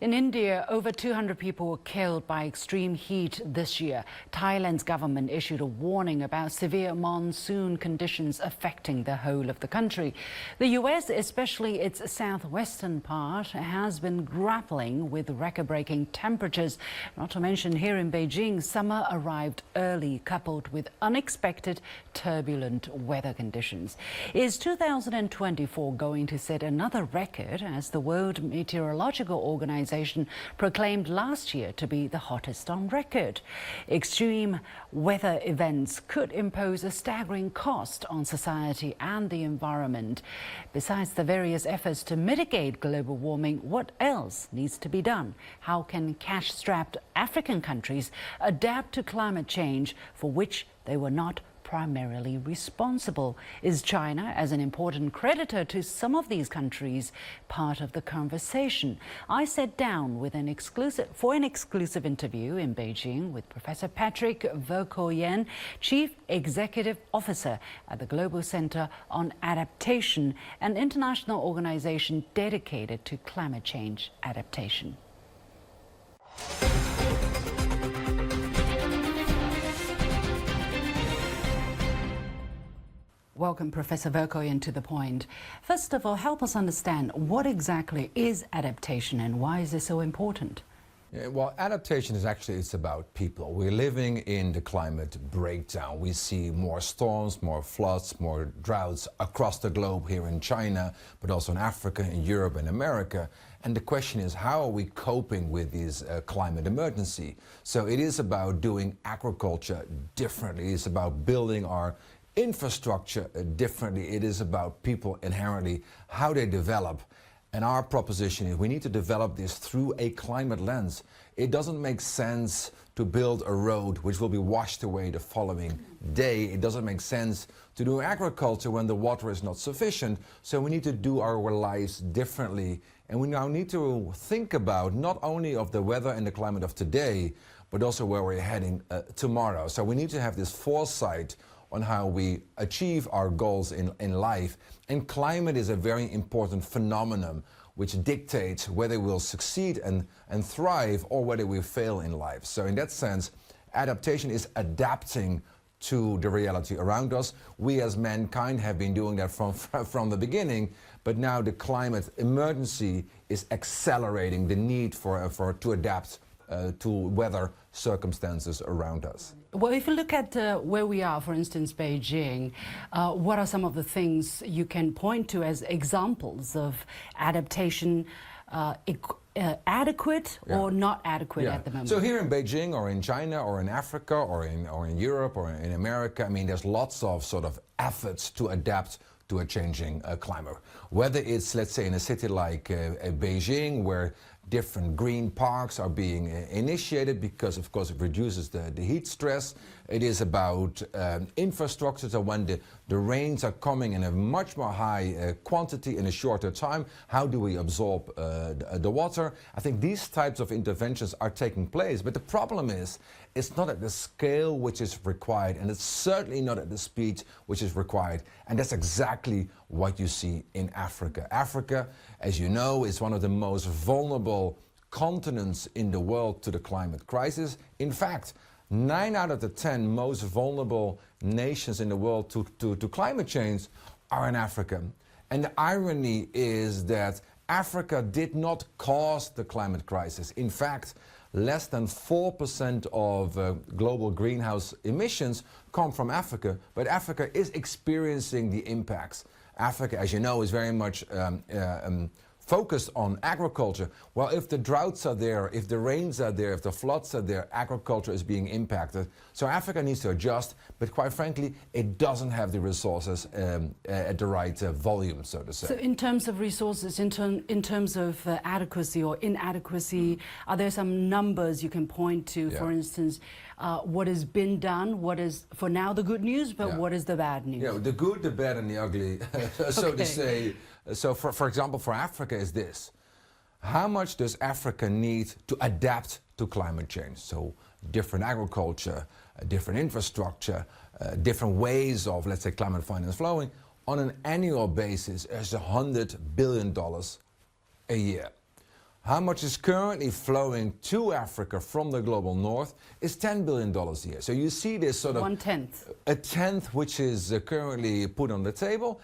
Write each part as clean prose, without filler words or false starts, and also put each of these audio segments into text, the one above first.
In India, over 200 people were killed by extreme heat this year. Thailand's government issued a warning about severe monsoon conditions affecting the whole of the country. The US, especially its southwestern part, has been grappling with record-breaking temperatures. Not to mention here in Beijing, summer arrived early, coupled with unexpected turbulent weather conditions. Is 2024 going to set another record, as the World Meteorological Organization proclaimed last year to be the hottest on record? Extreme weather events could impose a staggering cost on society and the environment. Besides the various efforts to mitigate global warming, what else needs to be done? How can cash-strapped African countries adapt to climate change for which they were not primarily responsible? Is China, as an important creditor to some of these countries, part of the conversation? I sat down with an exclusive interview in Beijing with Professor Patrick Verkooijen, Chief Executive Officer at the Global Center on Adaptation, an international organization dedicated to climate change adaptation. Welcome, Professor Verkooijen, to The Point. First of all, help us understand what exactly is adaptation and why is it so important? Yeah, well, adaptation is actually, it's about people. We're living in the climate breakdown. We see more storms, more floods, more droughts across the globe, here in China, but also in Africa, in Europe and America. And the question is, how are we coping with this climate emergency? So it is about doing agriculture differently. It's about building our infrastructure differently. It is about people inherently, how they develop. And our proposition is we need to develop this through a climate lens. It doesn't make sense to build a road which will be washed away the following day. It doesn't make sense to do agriculture when the water is not sufficient. So we need to do our lives differently. And we now need to think about not only of the weather and the climate of today, but also where we're heading tomorrow. So we need to have this foresight on how we achieve our goals in life. And climate is a very important phenomenon which dictates whether we'll succeed and thrive or whether we fail in life. So in that sense, adaptation is adapting to the reality around us. We as mankind have been doing that from the beginning, but now the climate emergency is accelerating the need to adapt to weather circumstances around us. Well, if you look at where we are, for instance, Beijing, what are some of the things you can point to as examples of adaptation adequate or not adequate at the moment? So here in Beijing or in China or in Africa or in Europe or in America, I mean, there's lots of sort of efforts to adapt to a changing climate. Whether it's, let's say, in a city like Beijing, where different green parks are being initiated because, of course, it reduces the heat stress. It is about infrastructure, so when the rains are coming in a much more high quantity in a shorter time, how do we absorb the water? I think these types of interventions are taking place, but the problem is it's not at the scale which is required, and it's certainly not at the speed which is required. And that's exactly what you see in Africa. Africa, as you know, is one of the most vulnerable continents in the world to the climate crisis. In fact, 9 out of the 10 most vulnerable nations in the world to climate change are in Africa. And the irony is that Africa did not cause the climate crisis. In fact, less than 4% of global greenhouse emissions come from Africa, but Africa is experiencing the impacts. Africa, as you know, is very much focused on agriculture. Well, if the droughts are there, if the rains are there, if the floods are there, agriculture is being impacted. So Africa needs to adjust, but quite frankly, it doesn't have the resources at the right volume, so to say. So in terms of resources, in terms of adequacy or inadequacy, are there some numbers you can point to, for instance, what has been done, what is, for now, the good news, but what is the bad news? Yeah, the good, the bad and the ugly, so to say. So for example, for Africa is this: how much does Africa need to adapt to climate change? So different agriculture, different infrastructure, different ways of, let's say, climate finance flowing. On an annual basis, is $100 billion a year. How much is currently flowing to Africa from the global north is $10 billion a year. So you see this sort of... 1/10. A tenth which is currently put on the table.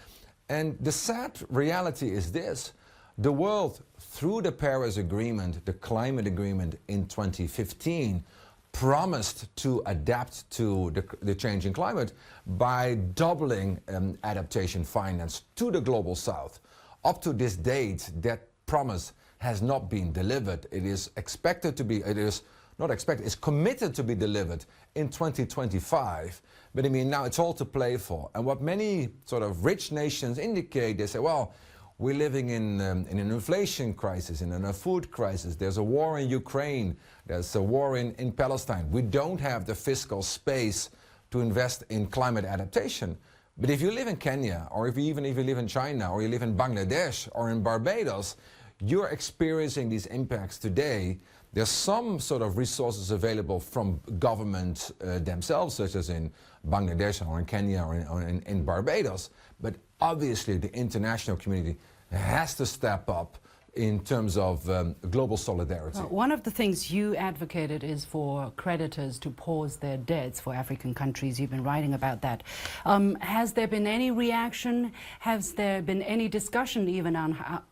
And the sad reality is this. The world, through the Paris Agreement, the climate agreement in 2015, promised to adapt to the changing climate by doubling adaptation finance to the global south. Up to this date, that promise has not been delivered. It is expected to be, it is not expected, it's committed to be delivered in 2025. But I mean, now it's all to play for. And what many sort of rich nations indicate, they say, well, we're living in an inflation crisis, in a food crisis. There's a war in Ukraine. There's a war in Palestine. We don't have the fiscal space to invest in climate adaptation. But if you live in Kenya, or if you live in China, or you live in Bangladesh, or in Barbados, you're experiencing these impacts today. There's some sort of resources available from government themselves, such as in Bangladesh or in Kenya or in Barbados. But obviously the international community has to step up in terms of global solidarity. One of the things you advocated is for creditors to pause their debts for African countries. You've been writing about that. Has there been any reaction? Has there been any discussion even on how,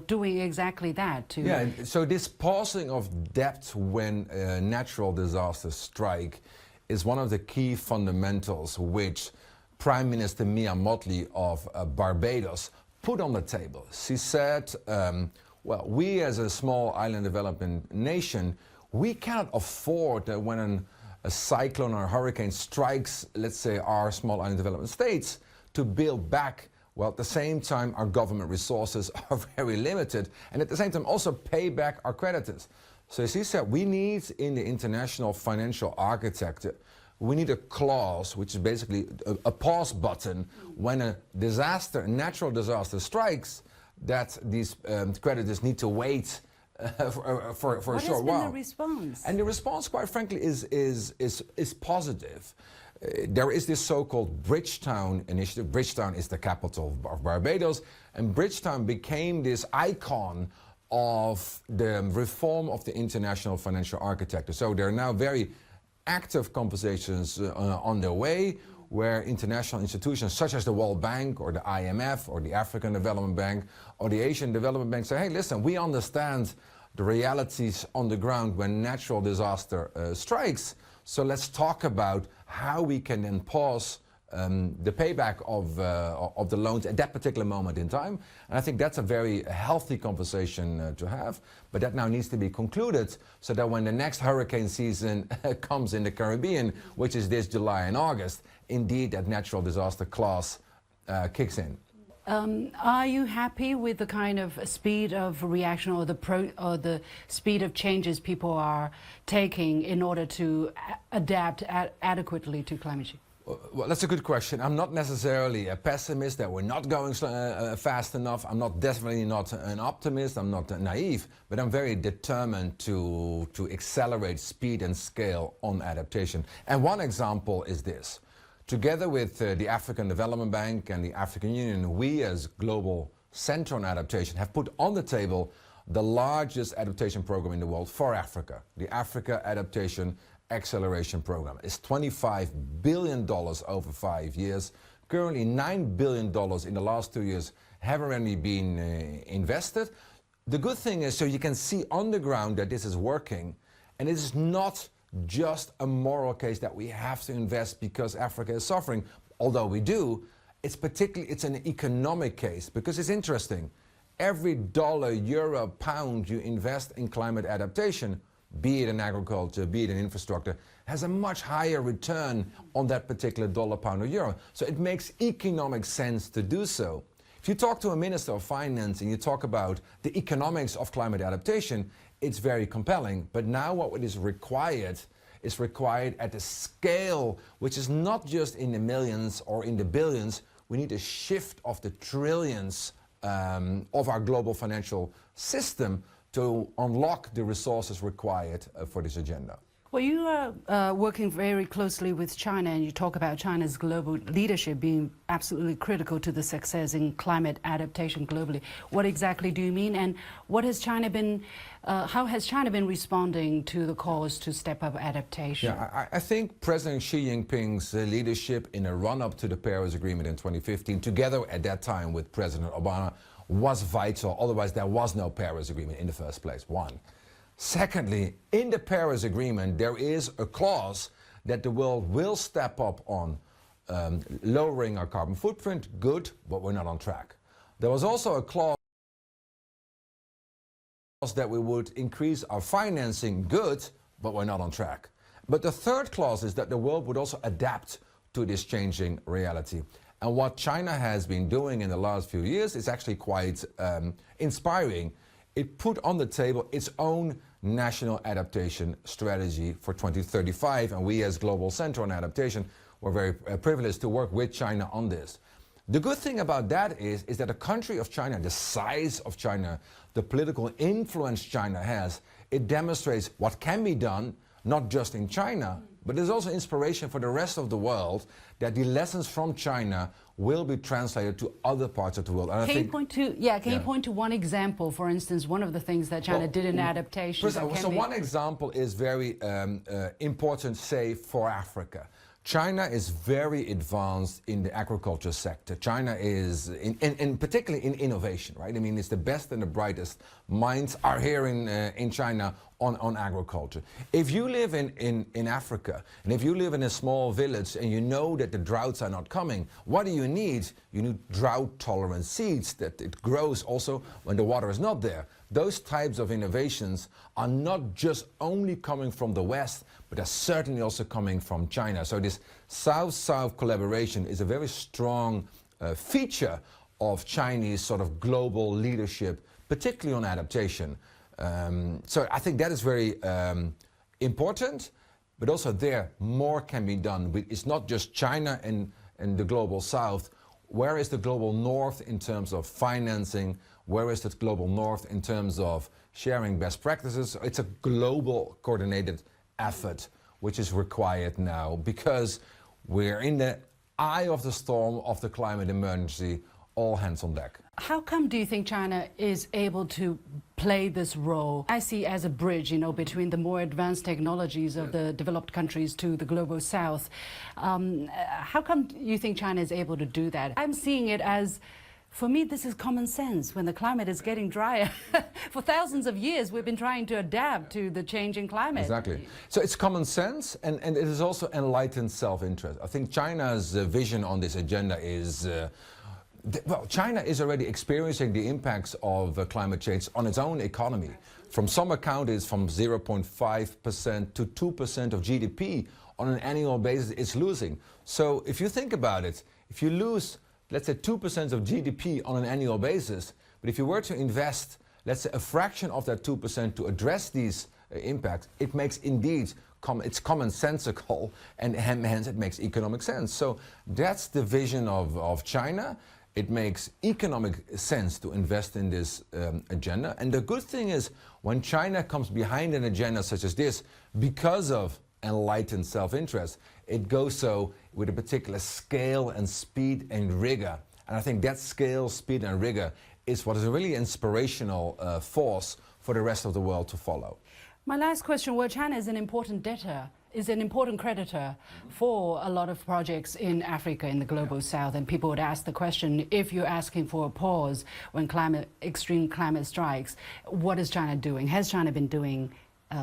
doing exactly that? Yeah, so this pausing of debt when natural disasters strike is one of the key fundamentals which Prime Minister Mia Mottley of Barbados put on the table. She said, well, we as a small island developing nation, we cannot afford that when a cyclone or a hurricane strikes, let's say, our small island development states, to build back. Well, at the same time, our government resources are very limited, and at the same time also pay back our creditors. So she said, we need in the international financial architecture, we need a clause, which is basically a pause button when a natural disaster strikes, that these creditors need to wait for a short while. What has been the response? And the response, quite frankly, is positive. There is this so-called Bridgetown initiative. Bridgetown is the capital of Barbados, and Bridgetown became this icon of the reform of the international financial architecture. So there are now very active conversations on their way, where international institutions such as the World Bank or the IMF or the African Development Bank or the Asian Development Bank say, hey, listen, we understand the realities on the ground when natural disaster strikes, so let's talk about how we can then pause the payback of the loans at that particular moment in time. And I think that's a very healthy conversation to have, but that now needs to be concluded so that when the next hurricane season comes in the Caribbean, which is this July and August, indeed that natural disaster clause kicks in. Are you happy with the kind of speed of reaction or the speed of changes people are taking in order to adapt adequately to climate change? Well, that's a good question. I'm not necessarily a pessimist that we're not going fast enough. I'm definitely not an optimist. I'm not naive, but I'm very determined to accelerate speed and scale on adaptation. And one example is this. Together with the African Development Bank and the African Union, we as Global Center on Adaptation have put on the table the largest adaptation program in the world for Africa, the Africa Adaptation Acceleration Program. It's $25 billion over 5 years. Currently $9 billion in the last 2 years have already been invested. The good thing is, so you can see on the ground that this is working, and it is not just a moral case that we have to invest because Africa is suffering, although we do. It's an economic case, because it's interesting. Every dollar, euro, pound you invest in climate adaptation, be it in agriculture, be it in infrastructure, has a much higher return on that particular dollar, pound or euro. So it makes economic sense to do so. If you talk to a Minister of Finance and you talk about the economics of climate adaptation, it's very compelling. But now what is required at a scale which is not just in the millions or in the billions. We need a shift of the trillions of our global financial system to unlock the resources required for this agenda. Well, you are working very closely with China, and you talk about China's global leadership being absolutely critical to the success in climate adaptation globally. What exactly do you mean, and what has China been, how has China been responding to the calls to step up adaptation? Yeah, I think President Xi Jinping's leadership in a run-up to the Paris Agreement in 2015, together at that time with President Obama, was vital. Otherwise, there was no Paris Agreement in the first place, one. Secondly, in the Paris Agreement, there is a clause that the world will step up on lowering our carbon footprint, good, but we're not on track. There was also a clause that we would increase our financing, good, but we're not on track. But the third clause is that the world would also adapt to this changing reality. And what China has been doing in the last few years is actually quite inspiring. It put on the table its own national adaptation strategy for 2035, and we as Global Center on Adaptation were very privileged to work with China on this. The good thing about that is that the country of China, the size of China, the political influence China has, it demonstrates what can be done, not just in China, but there's also inspiration for the rest of the world that the lessons from China will be translated to other parts of the world. And can you point to one example, for instance, one of the things that China did in adaptation? So one example is very important, say, for Africa. China is very advanced in the agriculture sector. China is, particularly in innovation, right? I mean, it's the best and the brightest minds are here in China on agriculture. If you live in Africa, and if you live in a small village and you know that the droughts are not coming, what do you need? You need drought-tolerant seeds, that it grows also when the water is not there. Those types of innovations are not just only coming from the West, but are certainly also coming from China. So this South-South collaboration is a very strong feature of Chinese sort of global leadership, particularly on adaptation. So I think that is very important, but also there more can be done. It's not just China and the global South. Where is the global North in terms of financing? Where is the global North in terms of sharing best practices? It's a global coordinated effort which is required now because we're in the eye of the storm of the climate emergency, all hands on deck. How come do you think China is able to play this role? I see as a bridge, you know, between the more advanced technologies of the developed countries to the global South. How come you think China is able to do that? I'm seeing it as, for me, this is common sense. When the climate is getting drier, for thousands of years we've been trying to adapt to the changing climate. Exactly. So it's common sense, and it is also enlightened self-interest. I think China's vision on this agenda is well, China is already experiencing the impacts of climate change on its own economy. From some account, it's from 0.5% to 2% of GDP on an annual basis it's losing. So if you think about it, if you lose, let's say 2% of GDP on an annual basis, but if you were to invest, let's say a fraction of that 2% to address these impacts, it makes indeed it's commonsensical, and hence it makes economic sense. So that's the vision of China. It makes economic sense to invest in this agenda. And the good thing is, when China comes behind an agenda such as this, because of enlightened self-interest, it goes so with a particular scale and speed and rigor. And I think that scale, speed and rigor is what is a really inspirational force for the rest of the world to follow. My last question, well, China is an important creditor for a lot of projects in Africa, in the global South, and people would ask the question, if you're asking for a pause when extreme climate strikes, what is China doing? Has China been doing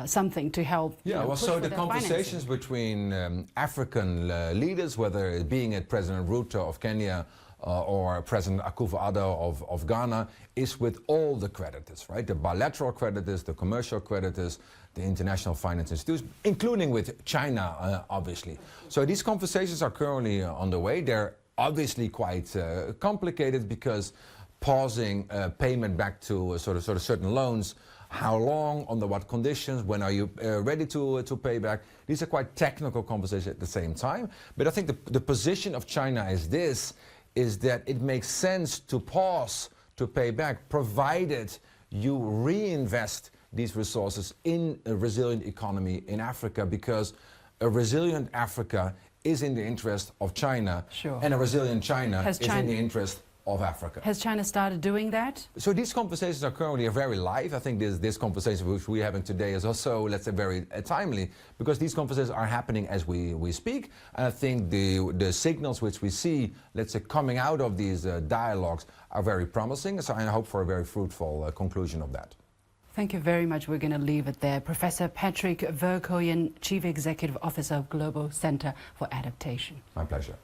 something to help? Yeah, well, so the conversations between African leaders, whether it being at President Ruto of Kenya or President Akufo-Addo of Ghana, is with all the creditors, right? The bilateral creditors, the commercial creditors, the international finance institutions, including with China, obviously. So these conversations are currently underway. They're obviously quite complicated because pausing payment back to sort of certain loans, how long, under what conditions, when are you ready to pay back? These are quite technical conversations at the same time. But I think the position of China is that it makes sense to pause to pay back, provided you reinvest these resources in a resilient economy in Africa, because a resilient Africa is in the interest of China, sure. and a resilient China is in the interest of Africa. Has China started doing that? So these conversations are currently very live. I think this conversation which we're having today is also, let's say, very timely, because these conversations are happening as we speak. And I think the signals which we see, let's say, coming out of these dialogues are very promising. So I hope for a very fruitful conclusion of that. Thank you very much. We're going to leave it there. Professor Patrick Verkooijen, Chief Executive Officer of Global Center for Adaptation. My pleasure.